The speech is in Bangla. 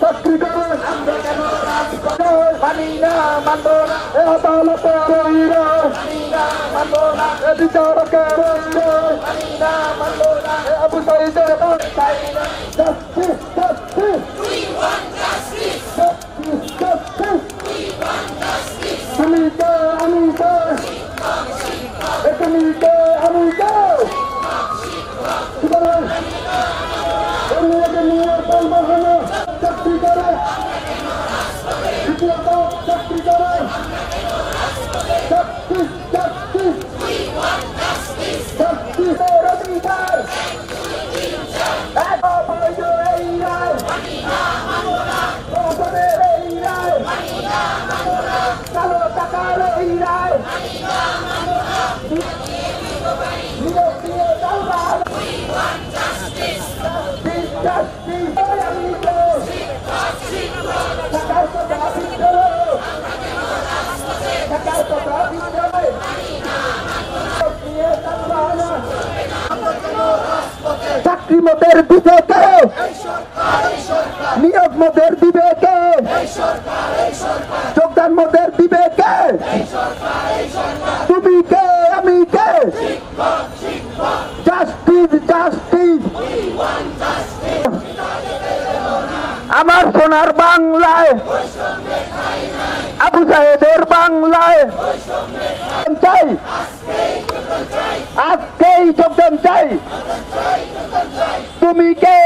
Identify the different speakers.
Speaker 1: চাকরি করে মানি না মানব না আদালতে মানব না বিচারকের মানি না মানব না আবু সাইদের জাস্টিস জাস্টিস তুমি কে আমি কে তুমি কে আমি কে চাকরি করে চাকরি করে জাস্টিস জাস্টিস জাস্টিসের অধিকার এই রায় এই রায় কালো টাকার এই রায় নিয়োগ দিয়ে চাকরি মতের দিবে কে নিয়োগ মতের দিবে কে যোগদান মতের দিবে কে তুমি কে আমি কে জাস্টিস জাস্টিস আমার সোনার বাংলায় আবু সাহেদের বাংলায় চাই আজকেই যোগদান চাই তুমি কে